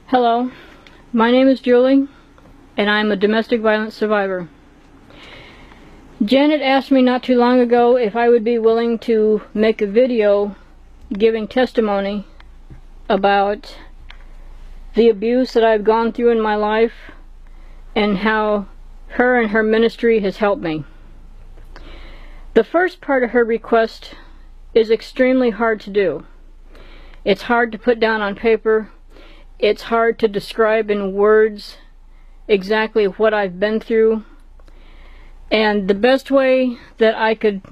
Hello, my name is Julie, and I'm a domestic violence survivor. Janet asked me not too long ago if I would be willing to make a video giving testimony about the abuse that I've gone through in my life and how her and her ministry has helped me. The first part of her request is extremely hard to do. It's hard to put down on paper. It's hard to describe in words exactly what I've been through. And the best way that I could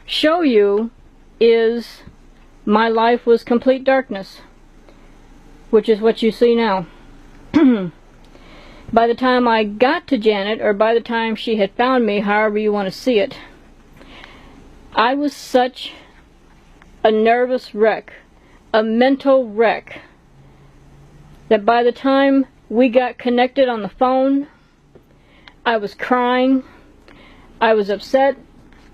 show you is my life was complete darkness, which is what you see now. By the time I got to Janet, or by the time she had found me, however you want to see it, I was such a nervous wreck, a mental wreck, that by the time we got connected on the phone, I was crying, I was upset,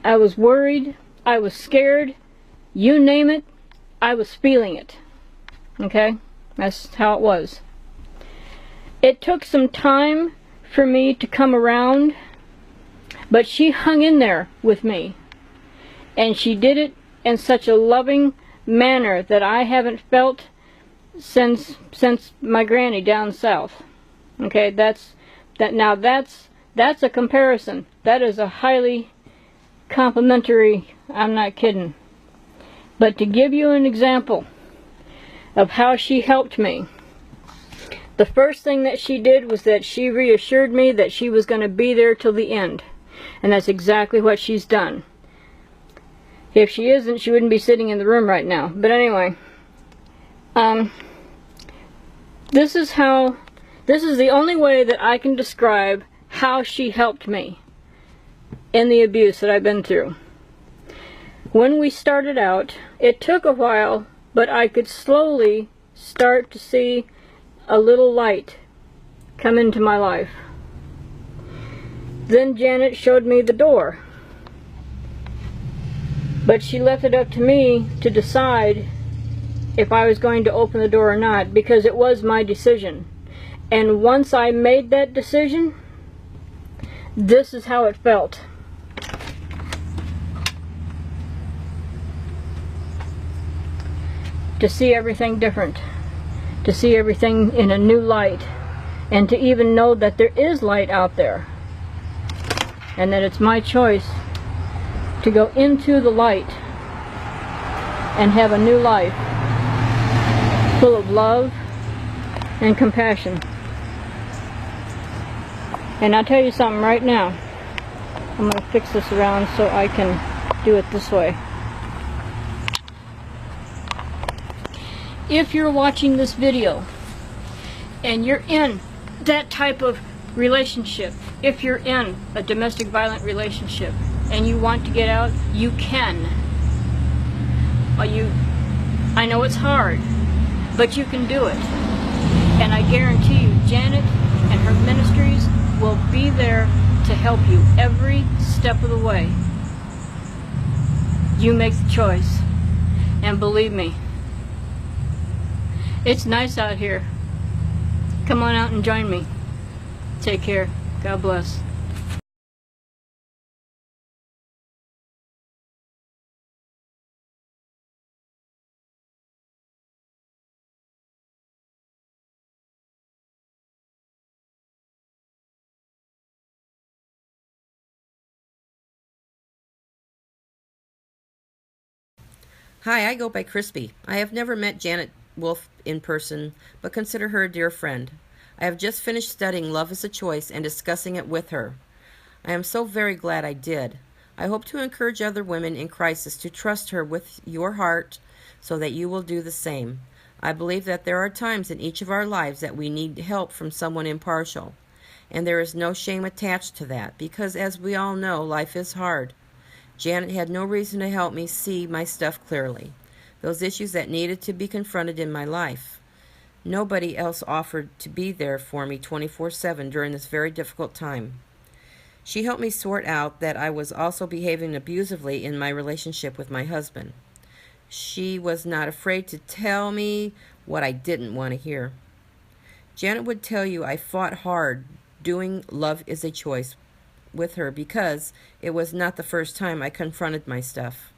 I was worried, I was scared, you name it, I was feeling it. Okay? That's how it was. It took some time for me to come around, but she hung in there with me. And she did it in such a loving manner that I haven't felt since my granny down south. Okay, that's a comparison. That is a highly complimentary, I'm not kidding. But to give you an example of how she helped me, the first thing that she did was that she reassured me that she was going to be there till the end. And that's exactly what she's done. If she isn't, she wouldn't be sitting in the room right now. But anyway, this is the only way that I can describe how she helped me in the abuse that I've been through. When we started out, it took a while, but I could slowly start to see a little light come into my life. Then Janet showed me the door. But she left it up to me to decide if I was going to open the door or not, because it was my decision. And once I made that decision, this is how it felt. To see everything different, to see everything in a new light, and to even know that there is light out there, and that it's my choice to go into the light and have a new life full of love and compassion. And I'll tell you something right now. I'm going to fix this around so I can do it this way. If you're watching this video and you're in that type of relationship, if you're in a domestic violent relationship and you want to get out, you can. I know it's hard, but you can do it. And I guarantee you, Janet and her ministries will be there to help you every step of the way. You make the choice. And believe me, it's nice out here. Come on out and join me. Take care. God bless. Hi, I go by Crispy. I have never met Janet Wolf in person, but consider her a dear friend. I have just finished studying Love is a Choice and discussing it with her. I am so very glad I did. I hope to encourage other women in crisis to trust her with your heart so that you will do the same. I believe that there are times in each of our lives that we need help from someone impartial, and there is no shame attached to that because, as we all know, life is hard. Janet had no reason to help me see my stuff clearly, those issues that needed to be confronted in my life. Nobody else offered to be there for me 24/7 during this very difficult time. She helped me sort out that I was also behaving abusively in my relationship with my husband. She was not afraid to tell me what I didn't want to hear. Janet would tell you I fought hard doing Love is a Choice with her because it was not the first time I confronted my stuff.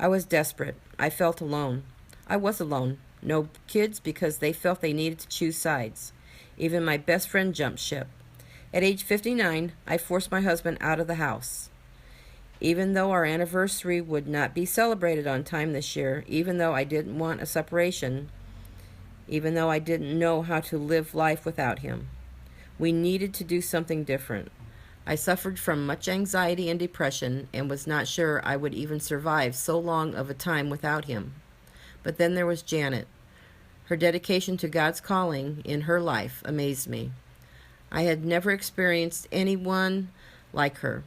I was desperate. I felt alone. I was alone. No kids because they felt they needed to choose sides. Even my best friend jumped ship. At age 59, I forced my husband out of the house. Even though our anniversary would not be celebrated on time this year, even though I didn't want a separation, even though I didn't know how to live life without him, we needed to do something different. I suffered from much anxiety and depression and was not sure I would even survive so long of a time without him. But then there was Janet. Her dedication to God's calling in her life amazed me. I had never experienced anyone like her.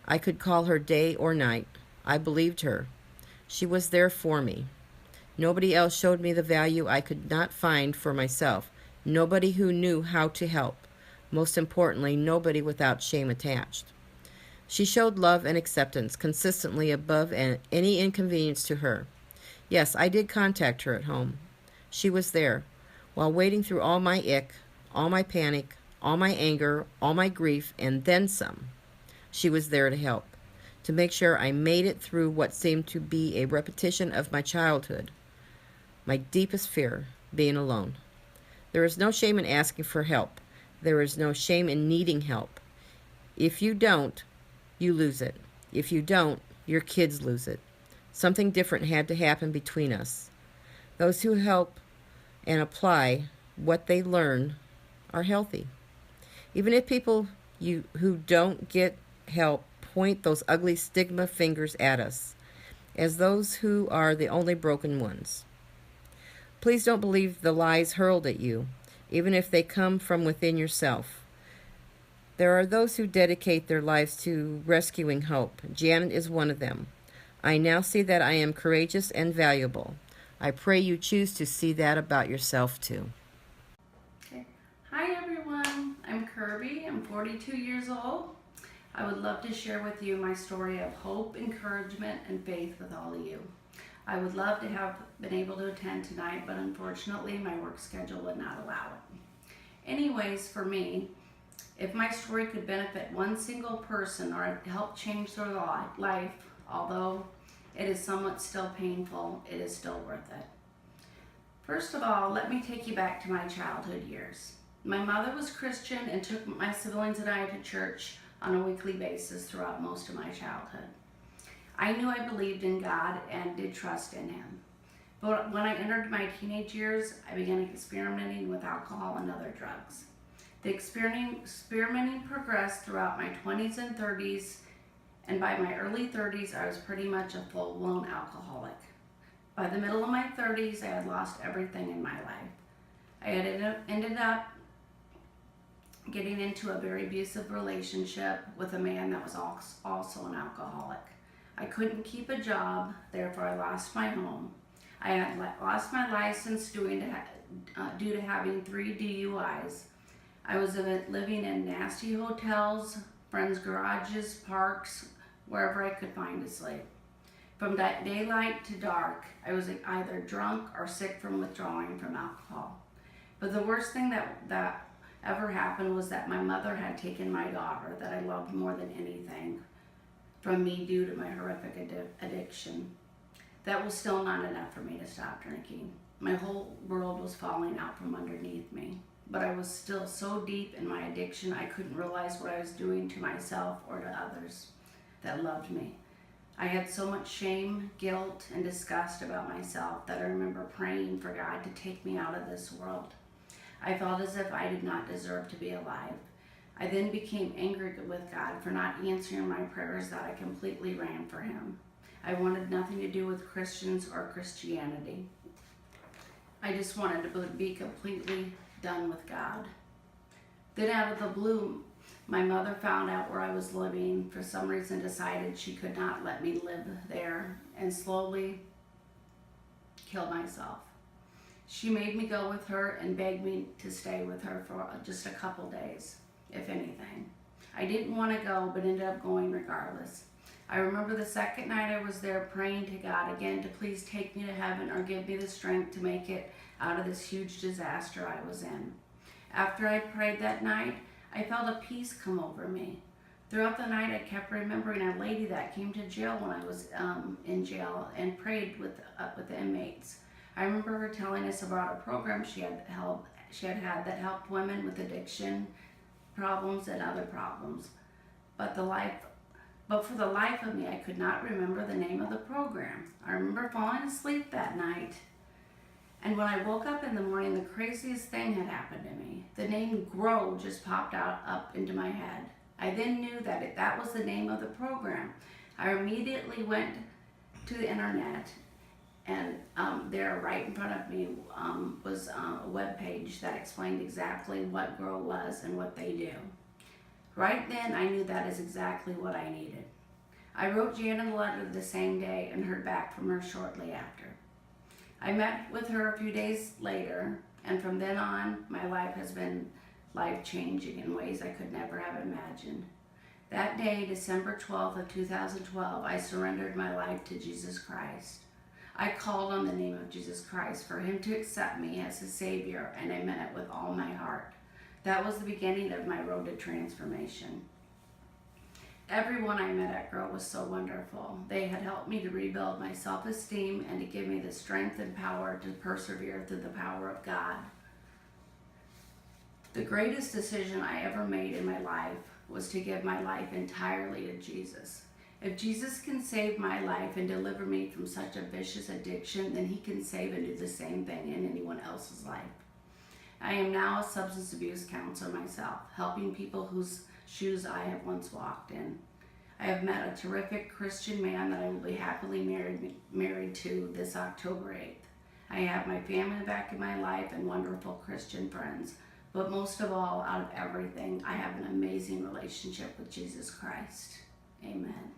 I could call her day or night. I believed her. She was there for me. Nobody else showed me the value I could not find for myself. Nobody who knew how to help. Most importantly, nobody without shame attached. She showed love and acceptance consistently above any inconvenience to her. Yes, I did contact her at home. She was there. While wading through all my ick, all my panic, all my anger, all my grief, and then some, she was there to help, to make sure I made it through what seemed to be a repetition of my childhood, my deepest fear, being alone. There is no shame in asking for help. There is no shame in needing help. If you don't, you lose it. If you don't, your kids lose it. Something different had to happen between us. Those who help and apply what they learn are healthy. Even if people who don't get help point those ugly stigma fingers at us, as those who are the only broken ones. Please don't believe the lies hurled at you, even if they come from within yourself. There are those who dedicate their lives to rescuing hope. Janet is one of them. I now see that I am courageous and valuable. I pray you choose to see that about yourself too. Okay. Hi everyone, I'm Kirby. I'm 42 years old. I would love to share with you my story of hope, encouragement, and faith with all of you. I would love to have been able to attend tonight, but unfortunately my work schedule would not allow it. Anyways, for me, if my story could benefit one single person or help change their life, although it is somewhat still painful, it is still worth it. First of all, let me take you back to my childhood years. My mother was Christian and took my siblings and I to church on a weekly basis throughout most of my childhood. I knew I believed in God and did trust in Him. But when I entered my teenage years, I began experimenting with alcohol and other drugs. The experimenting progressed throughout my 20s and 30s, and by my early 30s, I was pretty much a full-blown alcoholic. By the middle of my 30s, I had lost everything in my life. I had ended up getting into a very abusive relationship with a man that was also an alcoholic. I couldn't keep a job, therefore I lost my home. I had lost my license due to having 3 DUIs. I was living in nasty hotels, friends' garages, parks, wherever I could find to sleep. From daylight to dark, I was either drunk or sick from withdrawing from alcohol. But the worst thing that ever happened was that my mother had taken my daughter, that I loved more than anything, from me due to my horrific addiction. That was still not enough for me to stop drinking. My whole world was falling out from underneath me. But I was still so deep in my addiction, I couldn't realize what I was doing to myself or to others that loved me. I had so much shame, guilt, and disgust about myself that I remember praying for God to take me out of this world. I felt as if I did not deserve to be alive. I then became angry with God for not answering my prayers that I completely ran for Him. I wanted nothing to do with Christians or Christianity. I just wanted to be completely done with God. Then out of the blue, my mother found out where I was living, for some reason decided she could not let me live there, and slowly killed myself. She made me go with her and begged me to stay with her for just a couple days, if anything. I didn't want to go, but ended up going regardless. I remember the second night I was there praying to God again to please take me to heaven or give me the strength to make it out of this huge disaster I was in. After I prayed that night, I felt a peace come over me. Throughout the night, I kept remembering a lady that came to jail when I was in jail and prayed with the inmates. I remember her telling us about a program she had had that helped women with addiction problems and other problems. But for the life of me, I could not remember the name of the program. I remember falling asleep that night, and when I woke up in the morning, the craziest thing had happened to me. The name Grow just popped up into my head. I then knew that that was the name of the program. I immediately went to the internet, and there right in front of me was a web page that explained exactly what Grow was and what they do. Right then, I knew that is exactly what I needed. I wrote Janet a letter the same day and heard back from her shortly after. I met with her a few days later, and from then on, my life has been life-changing in ways I could never have imagined. That day, December 12th of 2012, I surrendered my life to Jesus Christ. I called on the name of Jesus Christ for him to accept me as his Savior, and I meant it with all my heart. That was the beginning of my road to transformation. Everyone I met at Grow was so wonderful. They had helped me to rebuild my self-esteem and to give me the strength and power to persevere through the power of God. The greatest decision I ever made in my life was to give my life entirely to Jesus. If Jesus can save my life and deliver me from such a vicious addiction, then he can save and do the same thing in anyone else's life. I am now a substance abuse counselor myself, helping people whose shoes I have once walked in. I have met a terrific Christian man that I will be happily married to this October 8th. I have my family back in my life and wonderful Christian friends. But most of all, out of everything, I have an amazing relationship with Jesus Christ. Amen.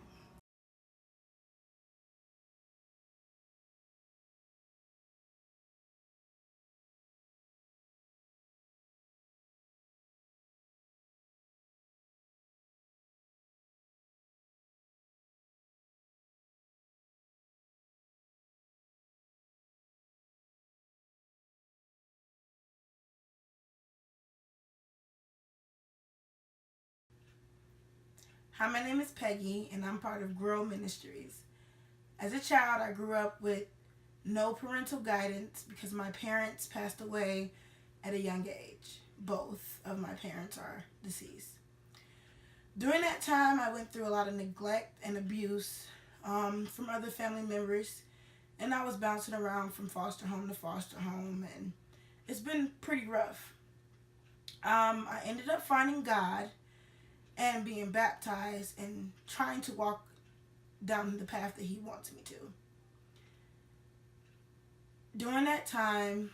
Hi, my name is Peggy, and I'm part of Grow Ministries. As a child, I grew up with no parental guidance because my parents passed away at a young age. Both of my parents are deceased. During that time, I went through a lot of neglect and abuse from other family members, and I was bouncing around from foster home to foster home, and it's been pretty rough. I ended up finding God and being baptized and trying to walk down the path that he wants me to. During that time,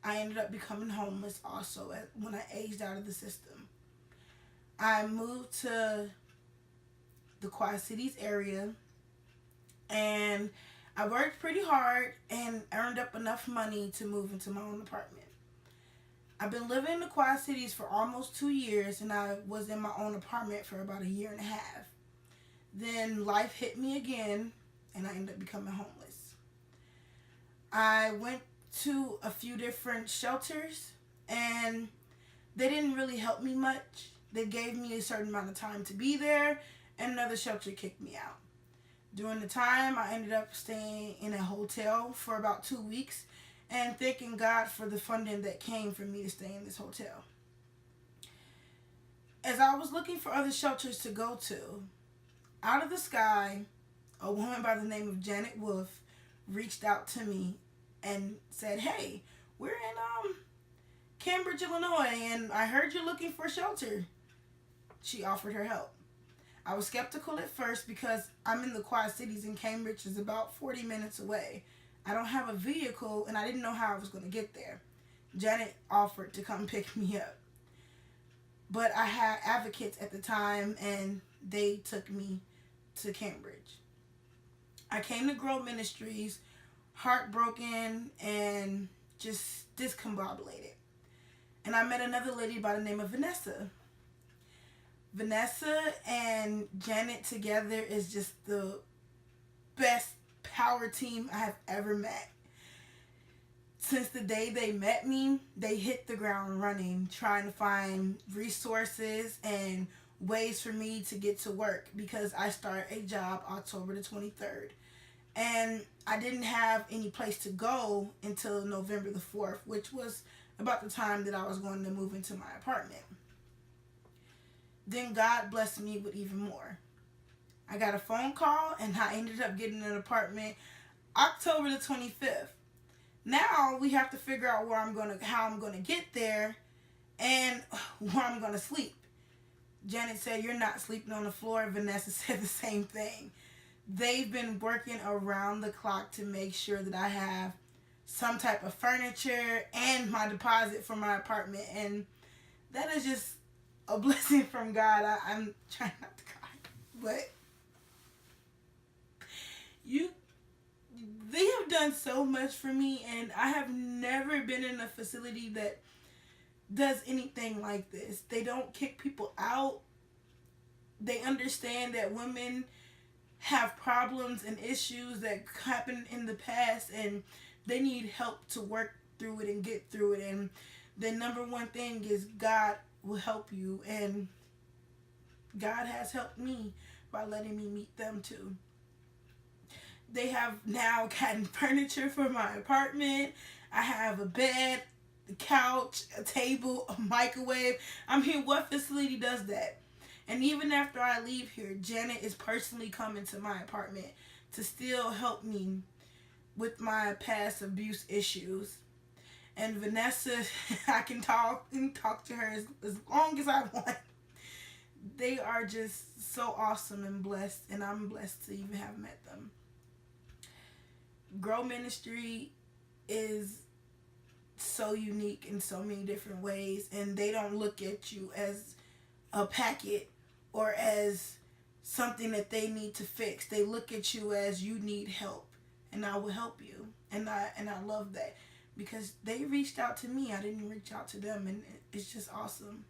I ended up becoming homeless also when I aged out of the system. I moved to the Quad Cities area, and I worked pretty hard and earned up enough money to move into my own apartment. I've been living in the Quad Cities for almost 2 years, and I was in my own apartment for about a year and a half. Then life hit me again, and I ended up becoming homeless. I went to a few different shelters, and they didn't really help me much. They gave me a certain amount of time to be there, and another shelter kicked me out. During the time, I ended up staying in a hotel for about 2 weeks, and thanking God for the funding that came for me to stay in this hotel. As I was looking for other shelters to go to, out of the sky, a woman by the name of Janet Wolf reached out to me and said, "Hey, we're in Cambridge, Illinois, and I heard you're looking for a shelter." She offered her help. I was skeptical at first because I'm in the Quad Cities and Cambridge is about 40 minutes away. I don't have a vehicle, and I didn't know how I was going to get there. Janet offered to come pick me up. But I had advocates at the time, and they took me to Cambridge. I came to Grow Ministries heartbroken and just discombobulated. And I met another lady by the name of Vanessa. Vanessa and Janet together is just the best power team I have ever met. since the day they met me, they hit the ground running, trying to find resources and ways for me to get to work because I start a job October the 23rd. And I didn't have any place to go until November the 4th, which was about the time that I was going to move into my apartment. Then God blessed me with even more. I got a phone call and I ended up getting an apartment October the 25th. Now we have to figure out how I'm gonna get there and where I'm gonna sleep. Janet said, "You're not sleeping on the floor." Vanessa said the same thing. They've been working around the clock to make sure that I have some type of furniture and my deposit for my apartment, and that is just a blessing from God. I'm trying not to cry, but they have done so much for me, and I have never been in a facility that does anything like this. They don't kick people out. They understand that women have problems and issues that happened in the past, and they need help to work through it and get through it. And the number one thing is God will help you, and God has helped me by letting me meet them too. They have now gotten furniture for my apartment. I have a bed, a couch, a table, a microwave. I mean, what facility does that? And even after I leave here, Janet is personally coming to my apartment to still help me with my past abuse issues. And Vanessa, I can talk to her as long as I want. They are just so awesome and blessed, and I'm blessed to even have met them. Grow Ministry is so unique in so many different ways, and they don't look at you as a packet or as something that they need to fix. They look at you as you need help, and I will help you. And I love that because they reached out to me. I didn't reach out to them, and it's just awesome.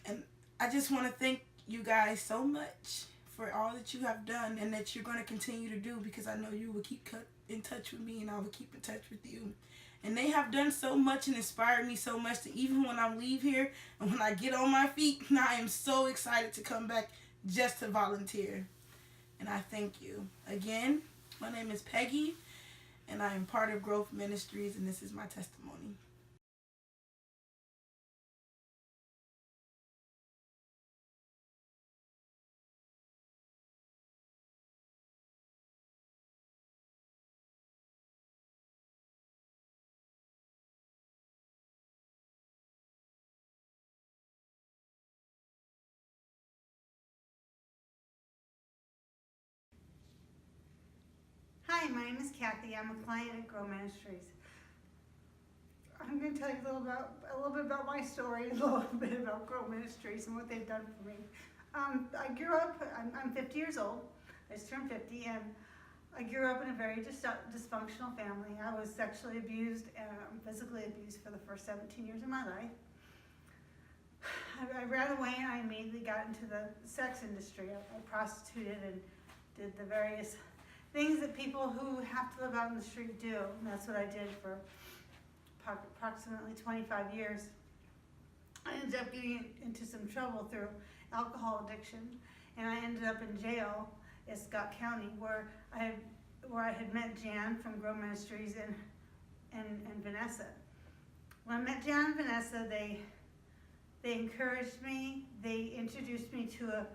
And I just want to thank you guys so much for all that you have done and that you're going to continue to do, because I know you will keep in touch with me and I will keep in touch with you. And they have done so much and inspired me so much that even when I leave here and when I get on my feet, I am so excited to come back just to volunteer. And I thank you. Again, my name is Peggy, and I am part of Growth Ministries, and this is my testimony. Hi, my name is Kathy. I'm a client at Grow Ministries. I'm going to tell you a little bit about my story, and a little bit about Grow Ministries and what they've done for me. I grew up. I'm 50 years old. I just turned 50, and I grew up in a very dysfunctional family. I was sexually abused and physically abused for the first 17 years of my life. I ran away, and I immediately got into the sex industry. I prostituted and did the various things that people who have to live out on the street do. And that's what I did for approximately 25 years. I ended up getting into some trouble through alcohol addiction, and I ended up in jail in Scott County, where I had met Jan from Grow Ministries and Vanessa. When I met Jan and Vanessa, they encouraged me. They introduced me to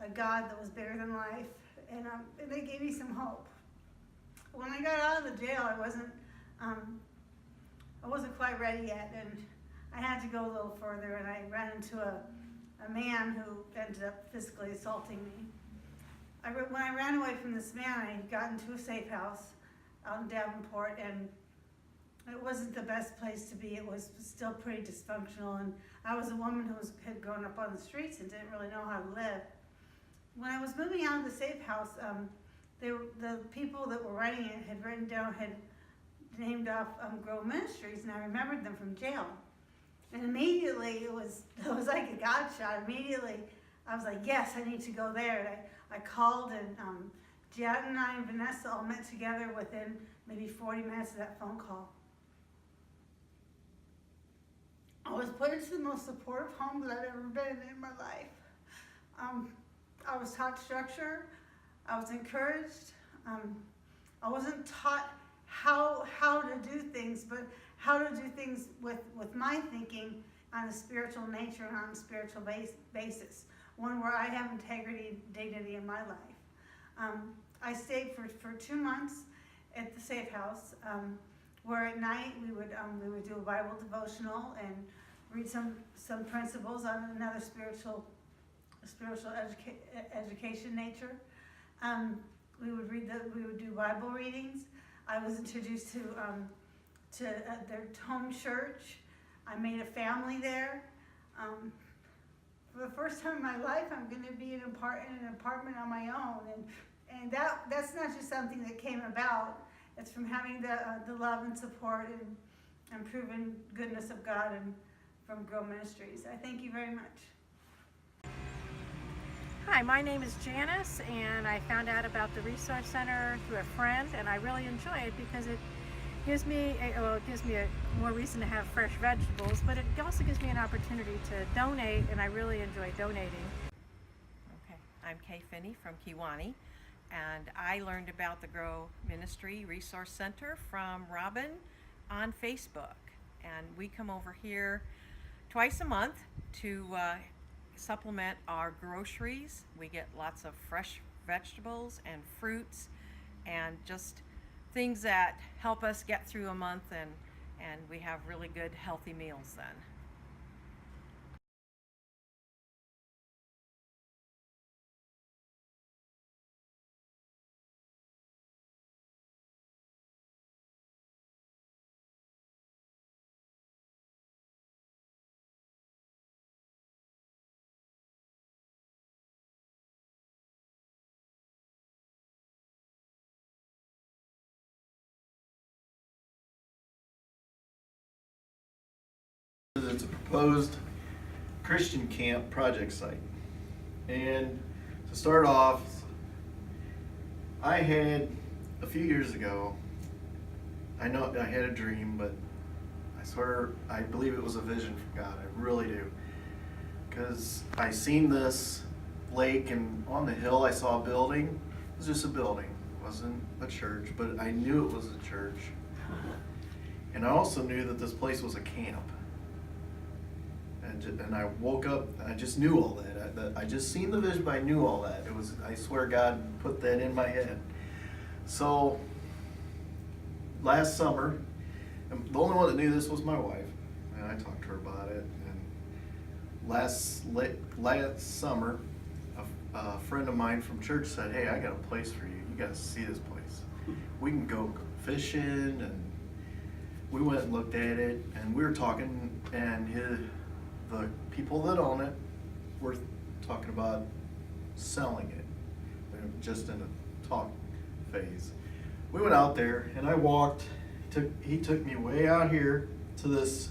a God that was bigger than life. And they gave me some hope. When I got out of the jail, I wasn't quite ready yet, and I had to go a little further. And I ran into a man who ended up physically assaulting me. When I ran away from this man, I got into a safe house out in Davenport, and it wasn't the best place to be. It was still pretty dysfunctional, and I was a woman who had grown up on the streets and didn't really know how to live. When I was moving out of the safe house, the people that were running it had named off Grow Ministries, and I remembered them from jail. And immediately, it was like a God shot. Immediately, I was like, yes, I need to go there. And I called, and Jan and I and Vanessa all met together within maybe 40 minutes of that phone call. I was put into the most supportive home that I've ever been in my life. I was taught structure. I was encouraged. I wasn't taught how to do things, but how to do things with my thinking on a spiritual nature and on a spiritual basis. One where I have integrity and dignity in my life. I stayed for 2 months at the Safe House, where at night we would do a Bible devotional and read some principles on another spiritual education nature. We would do Bible readings. I was introduced to their home church. I made a family there. For the first time in my life, I'm going to be in an apartment on my own, and that's not just something that came about. It's from having the love and support and proven goodness of God and from Grow Ministries. I thank you very much. Hi, my name is Janice, and I found out about the Resource Center through a friend, and I really enjoy it because it gives me a more reason to have fresh vegetables, but it also gives me an opportunity to donate, and I really enjoy donating. Okay, I'm Kay Finney from Kiwani, and I learned about the Grow Ministry Resource Center from Robin on Facebook, and we come over here twice a month to supplement our groceries. We get lots of fresh vegetables and fruits and just things that help us get through a month, and we have really good healthy meals then. It's a proposed Christian camp project site. And to start off, I had a few years ago, I know I had a dream, but I swear I believe it was a vision from God. I really do. Because I seen this lake, and on the hill I saw a building. It was just a building. It wasn't a church, but I knew it was a church. And I also knew that this place was a camp. And I woke up, I just knew all that. I just seen the vision, but I knew all that. It was, I swear God put that in my head. So, last summer, and the only one that knew this was my wife, and I talked to her about it. And last summer, a friend of mine from church said, "Hey, I got a place for you. You got to see this place. We can go fishing." And we went and looked at it, and we were talking, and the people that own it were talking about selling it. They were just in a talk phase. We went out there, and I walked. He took me way out here to this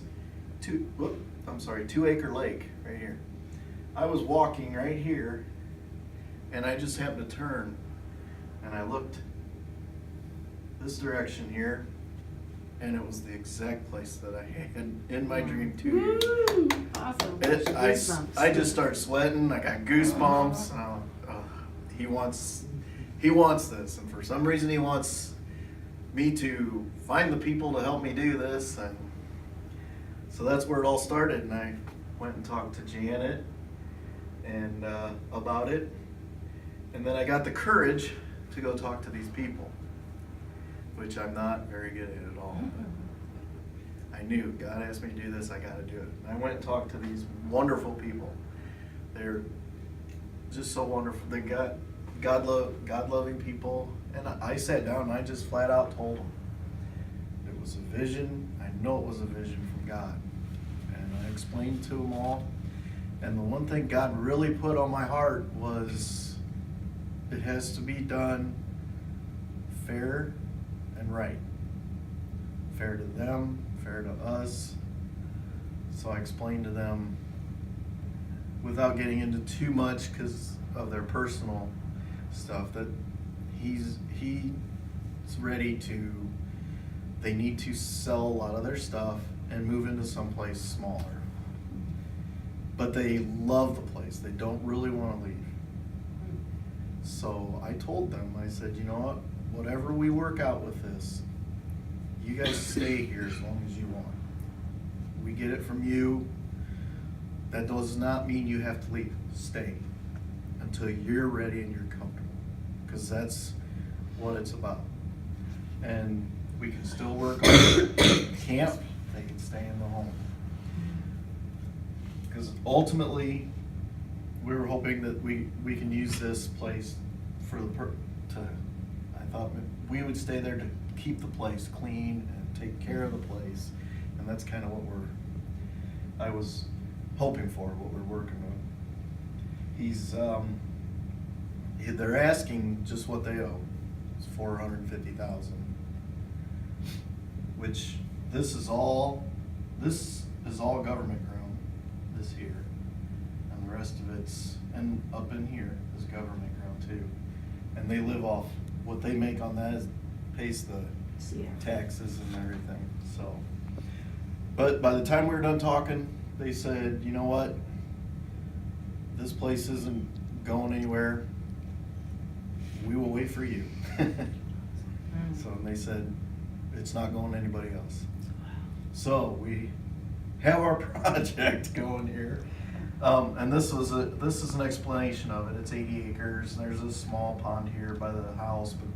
2-acre lake right here. I was walking right here, and I just happened to turn, and I looked this direction here, and it was the exact place that I had in my dream 2 years. Awesome. I just started sweating. I got goosebumps. He wants this, and for some reason he wants me to find the people to help me do this, and so that's where it all started. And I went and talked to Janet and about it, and then I got the courage to go talk to these people, which I'm not very good at all. I knew God asked me to do this, I got to do it. And I went and talked to these wonderful people. They're just so wonderful. They got God-loving people. And I sat down and I just flat out told them it was a vision. I know it was a vision from God. And I explained to them all. And the one thing God really put on my heart was it has to be done fair and right. Fair to them, fair to us. So I explained to them without getting into too much because of their personal stuff that he's ready to, they need to sell a lot of their stuff and move into someplace smaller. but they love the place. They don't really want to leave. So I told them, I said, you know what, whatever we work out with this, you guys stay here as long as you want. We get it from you. That does not mean you have to leave. Stay until you're ready and you're comfortable, because that's what it's about. And we can still work on camp. They can stay in the home. Because ultimately, we were hoping that we can use this place for I thought we would stay there to keep the place clean and take care of the place, and that's kind of what I was hoping for, what we're working on. They're asking just what they owe. It's $450,000, which this is all government ground, this here, and the rest of it's, and up in here is government ground too. And they live off what they make on that pays the taxes and everything. So, but by the time we were done talking, they said, you know what, this place isn't going anywhere. We will wait for you. So they said it's not going to anybody else. So we have our project going here. And this is an explanation of it. It's 80 acres. And there's a small pond here by the house, but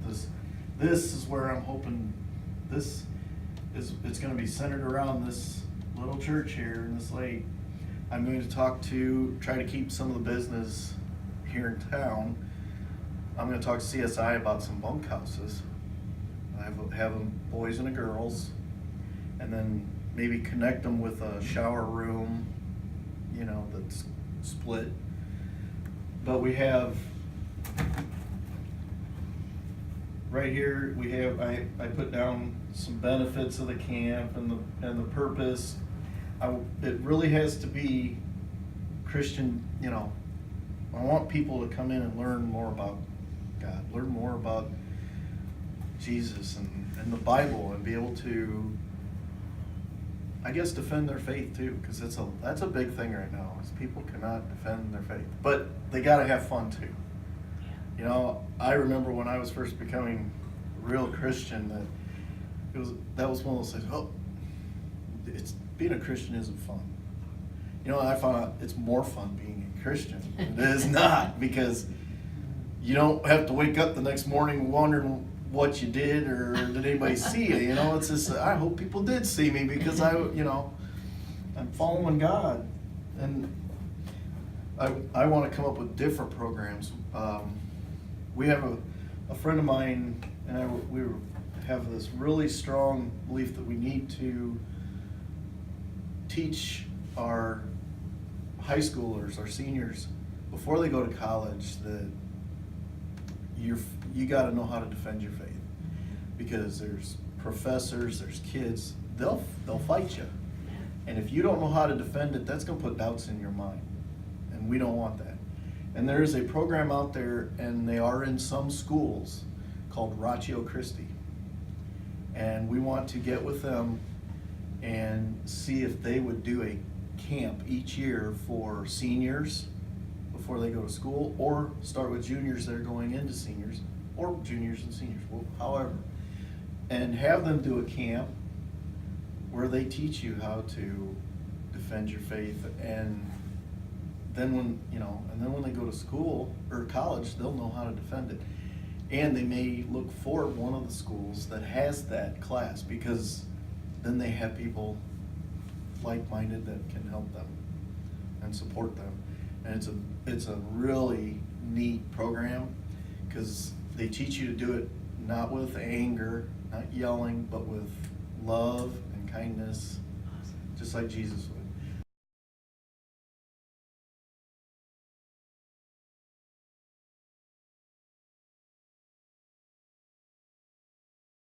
this is where I'm hoping it's going to be centered around this little church here in this lake. I'm going to try to keep some of the business here in town. I'm going to talk to CSI about some bunkhouses. Have them boys and girls, and then maybe connect them with a shower room, that's split. But we have right here, I put down some benefits of the camp and the purpose. It really has to be Christian. I want people to come in and learn more about God, learn more about Jesus and the Bible, and be able to, I guess, defend their faith too, because that's a big thing right now, is people cannot defend their faith, but they got to have fun too. I remember when I was first becoming a real Christian, that was one of those things. Being a Christian isn't fun. I found out it's more fun being a Christian than it is not, because you don't have to wake up the next morning wondering what you did or did anybody see you. It's just, I hope people did see me, because I'm following God, and I want to come up with different programs. We have a friend of mine and we have this really strong belief that we need to teach our high schoolers, our seniors, before they go to college, that you got to know how to defend your faith, because there's professors, there's kids, they'll fight you, and if you don't know how to defend it, that's going to put doubts in your mind, and we don't want that. And there is a program out there, and they are in some schools, called Ratio Christi, and we want to get with them and see if they would do a camp each year for seniors before they go to school, or start with juniors that are going into seniors, or juniors and seniors, however, and have them do a camp where they teach you how to defend your faith, and then when they go to school or college, they'll know how to defend it. And they may look for one of the schools that has that class, because then they have people like-minded that can help them and support them. And it's a really neat program, because they teach you to do it not with anger, not yelling, but with love and kindness, just like Jesus